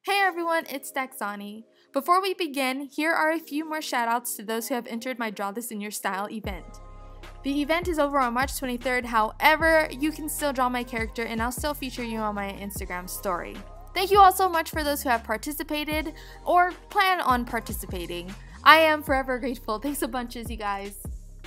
Hey everyone, it's Daxani. Before we begin, here are a few more shoutouts to those who have entered my Draw This in Your Style event. The event is over on March 23rd, however, you can still draw my character and I'll still feature you on my Instagram story. Thank you all so much for those who have participated or plan on participating. I am forever grateful. Thanks a bunches, you guys.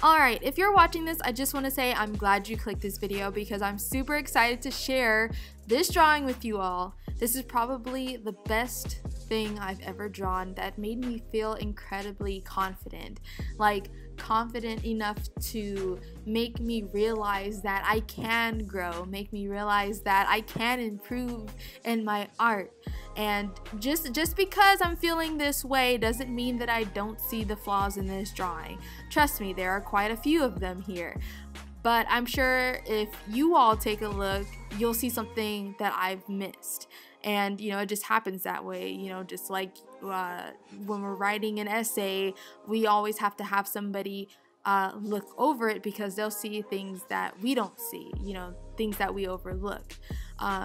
Alright, if you're watching this, I just want to say I'm glad you clicked this video because I'm super excited to share this drawing with you all. This is probably the best thing I've ever drawn that made me feel incredibly confident. Like, confident enough to make me realize that I can grow, make me realize that I can improve in my art. And just because I'm feeling this way doesn't mean that I don't see the flaws in this drawing. Trust me, there are quite a few of them here. But I'm sure if you all take a look, you'll see something that I've missed. And, you know, it just happens that way, you know, just like when we're writing an essay, we always have to have somebody look over it because they'll see things that we don't see, you know, things that we overlook.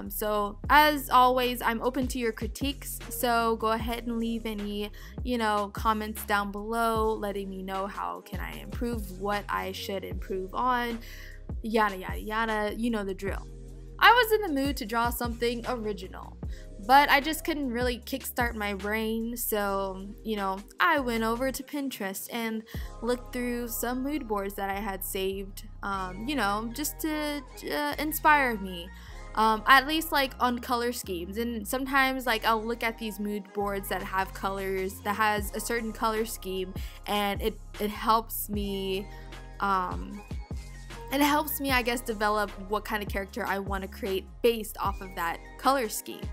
So as always, I'm open to your critiques, so go ahead and leave any, you know, comments down below letting me know how can I improve, what I should improve on, yada yada yada, you know the drill. I was in the mood to draw something original, but I just couldn't really kickstart my brain, so, you know, I went over to Pinterest and looked through some mood boards that I had saved, you know, just to inspire me. At least like on color schemes, and sometimes like I'll look at these mood boards that have colors, that has a certain color scheme, and it helps me I guess develop what kind of character I want to create based off of that color scheme.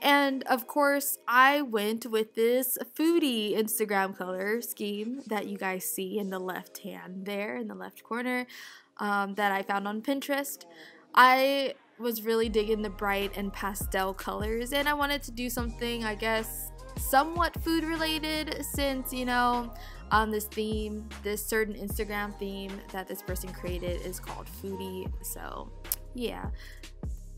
And of course, I went with this foodie Instagram color scheme that you guys see in the left hand there in the left corner, that I found on Pinterest. I was really digging the bright and pastel colors, and I wanted to do something, I guess, somewhat food related, since, you know, this theme, this certain Instagram theme that this person created is called foodie. So yeah,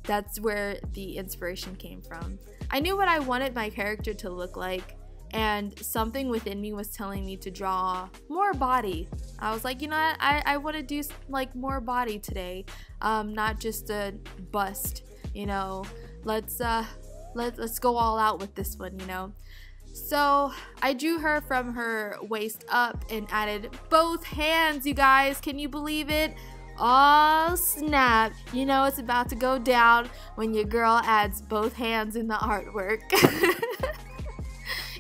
that's where the inspiration came from. I knew what I wanted my character to look like, and something within me was telling me to draw more body. I was like, you know what, I want to do like more body today, not just a bust, you know. Let's go all out with this one, you know. So I drew her from her waist up and added both hands, you guys. Can you believe it? Oh snap, you know it's about to go down when your girl adds both hands in the artwork.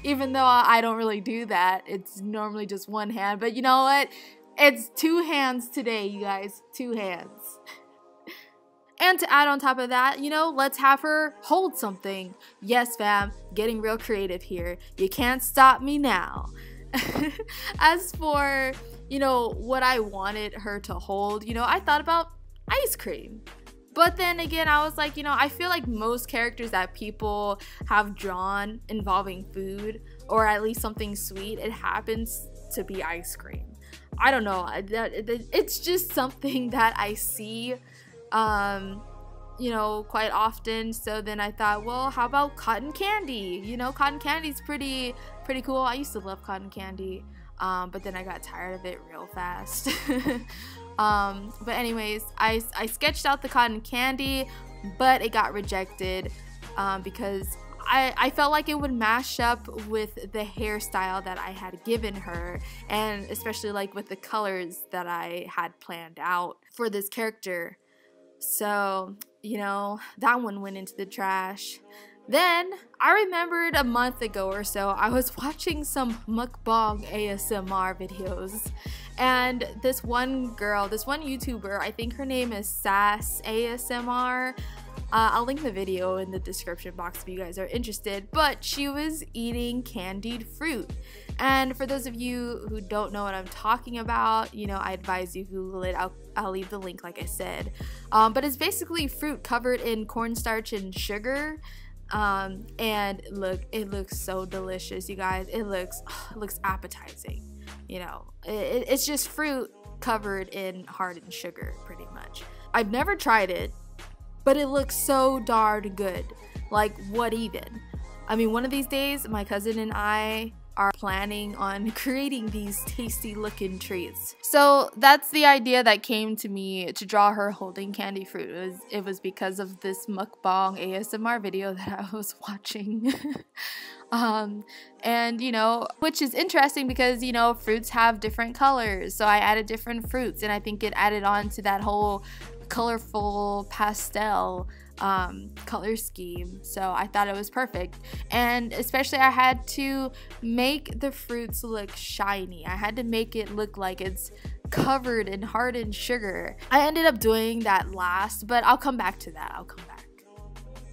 Even though I don't really do that, it's normally just one hand, but you know what, it's two hands today, you guys, two hands. And to add on top of that, you know, let's have her hold something. Yes fam, getting real creative here, you can't stop me now. As for, you know, what I wanted her to hold, you know, I thought about ice cream. But then again, I was like, you know, I feel like most characters that people have drawn involving food, or at least something sweet, it happens to be ice cream. I don't know, it's just something that I see, you know, quite often. So then I thought, well, how about cotton candy? You know, cotton candy's pretty cool. I used to love cotton candy, but then I got tired of it real fast. But anyways, I sketched out the cotton candy, but it got rejected because I felt like it would mash up with the hairstyle that I had given her, and especially like with the colors that I had planned out for this character. So, you know, that one went into the trash. Then I remembered a month ago or so, I was watching some Mukbang ASMR videos, and this one girl, this one YouTuber, I think her name is ASMR. I'll link the video in the description box if you guys are interested, but she was eating candied fruit. And for those of you who don't know what I'm talking about, you know, I advise you Google it. I'll leave the link like I said. But it's basically fruit covered in cornstarch and sugar. And look, it looks so delicious, you guys. It looks appetizing. You know, it's just fruit covered in hardened sugar, pretty much. I've never tried it, but it looks so darn good. Like, what even? I mean, one of these days, my cousin and I are planning on creating these tasty looking treats. So that's the idea that came to me to draw her holding candy fruit. It was because of this mukbang ASMR video that I was watching. And you know, which is interesting because, you know, fruits have different colors. So I added different fruits, and I think it added on to that whole colorful pastel color scheme. So I thought it was perfect. And especially I had to make the fruits look shiny. I had to make it look like it's covered in hardened sugar. I ended up doing that last, but I'll come back to that. I'll come back.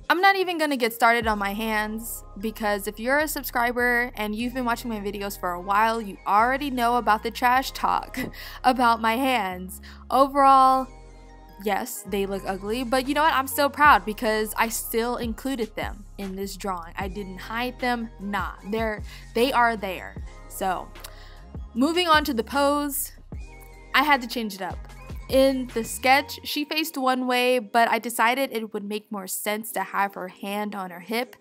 I'm not even gonna get started on my hands, because if you're a subscriber and you've been watching my videos for a while, you already know about the trash talk about my hands. Overall, yes, they look ugly, but you know what? I'm still proud because I still included them in this drawing. I didn't hide them. Nah, they are there. So, moving on to the pose, I had to change it up. In the sketch, she faced one way, but I decided it would make more sense to have her hand on her hip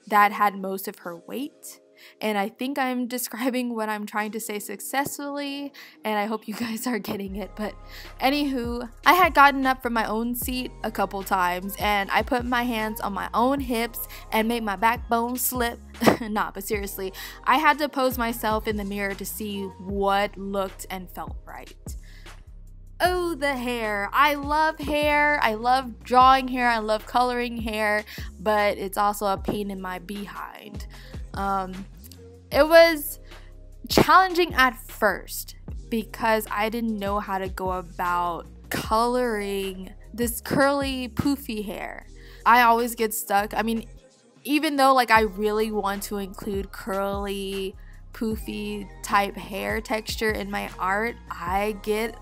that had most of her weight. And I think I'm describing what I'm trying to say successfully, and I hope you guys are getting it. But anywho, I had gotten up from my own seat a couple times, and I put my hands on my own hips and made my backbone slip. Nah, but seriously, I had to pose myself in the mirror to see what looked and felt right. Oh, the hair. I love hair. I love drawing hair. I love coloring hair, but it's also a pain in my behind. It was challenging at first because I didn't know how to go about coloring this curly, poofy hair. I always get stuck. I mean, even though like I really want to include curly, poofy type hair texture in my art, I get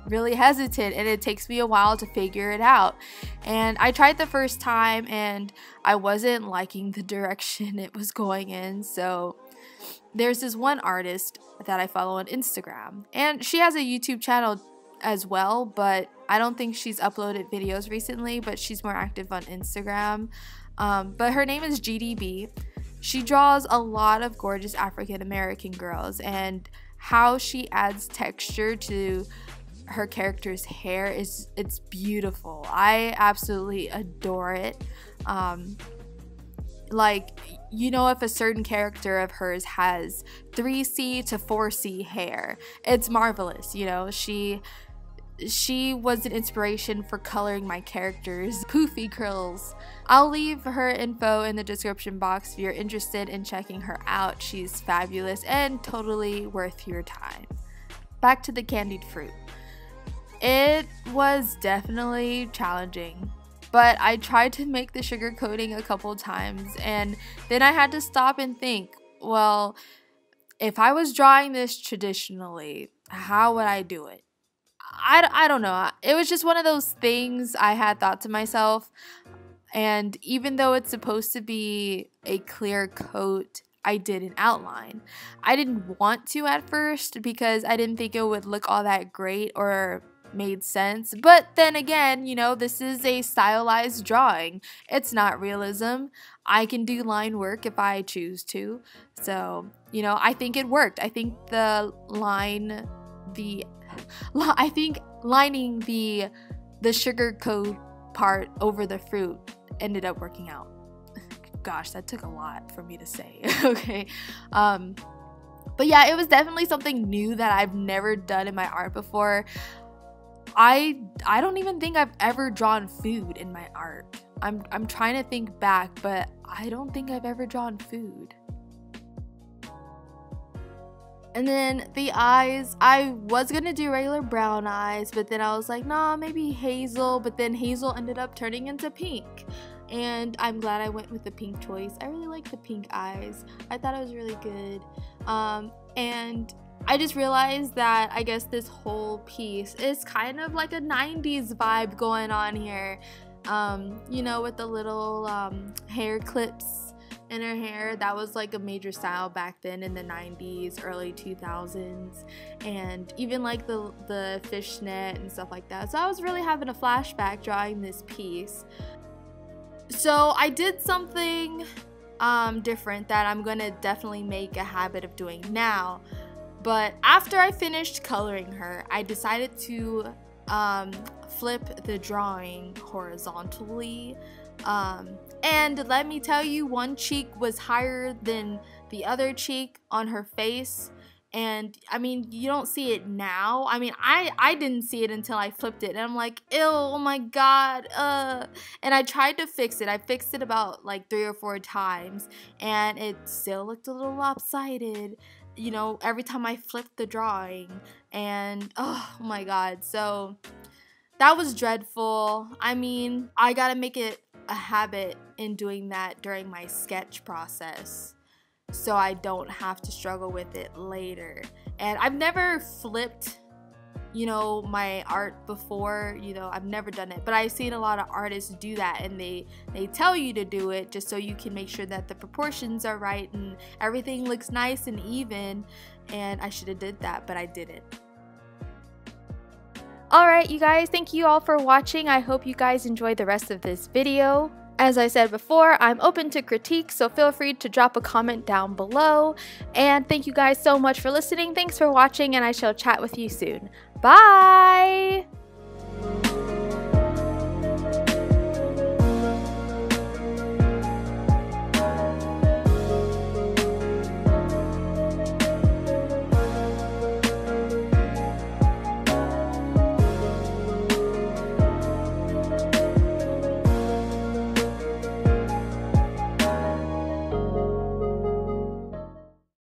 really hesitant and it takes me a while to figure it out. And I tried the first time and I wasn't liking the direction it was going in. So there's this one artist that I follow on Instagram, and she has a YouTube channel as well, but I don't think she's uploaded videos recently, but she's more active on Instagram. But her name is GDB. She draws a lot of gorgeous African American girls, and how she adds texture to her character's hair it's beautiful. I absolutely adore it. Like, you know, if a certain character of hers has 3C to 4C hair, it's marvelous. You know, she was an inspiration for coloring my character's poofy curls. I'll leave her info in the description box if you're interested in checking her out. She's fabulous and totally worth your time. Back to the candied fruit. It was definitely challenging, but I tried to make the sugar coating a couple times, and then I had to stop and think, well, if I was drawing this traditionally, how would I do it? I don't know. It was just one of those things I had thought to myself, and even though it's supposed to be a clear coat, I did an outline. I didn't want to at first because I didn't think it would look all that great or made sense, but then again, you know, this is a stylized drawing. It's not realism. I can do line work if I choose to. So, you know, I think it worked. I think lining the sugar coat part over the fruit ended up working out. Gosh, that took a lot for me to say. Okay. But yeah, it was definitely something new that I've never done in my art before. I don't even think I've ever drawn food in my art. I'm trying to think back, but I don't think I've ever drawn food. And then the eyes, I was gonna do regular brown eyes, but then I was like, nah, maybe hazel, but then hazel ended up turning into pink. And I'm glad I went with the pink choice. I really like the pink eyes. I thought it was really good. And I just realized that I guess this whole piece is kind of like a 90s vibe going on here. You know, with the little hair clips in her hair. That was like a major style back then in the 90s, early 2000s. And even like the fishnet and stuff like that. So I was really having a flashback drawing this piece. So I did something different that I'm gonna definitely make a habit of doing now. But after I finished coloring her, I decided to flip the drawing horizontally. And let me tell you, one cheek was higher than the other cheek on her face. And I mean, you don't see it now. I mean, I didn't see it until I flipped it, and I'm like, ew, oh my god, and I tried to fix it. I fixed it about like 3 or 4 times, and it still looked a little lopsided, you know, every time I flipped the drawing. And oh my god, so that was dreadful. I mean, I gotta make it a habit in doing that during my sketch process, so I don't have to struggle with it later. And I've never flipped, you know, my art before, you know, I've never done it, but I've seen a lot of artists do that, and they tell you to do it just so you can make sure that the proportions are right and everything looks nice and even. And I should have did that, but I didn't. Alright, you guys, thank you all for watching. I hope you guys enjoyed the rest of this video. As I said before, I'm open to critique, so feel free to drop a comment down below. And thank you guys so much for listening. Thanks for watching, and I shall chat with you soon. Bye!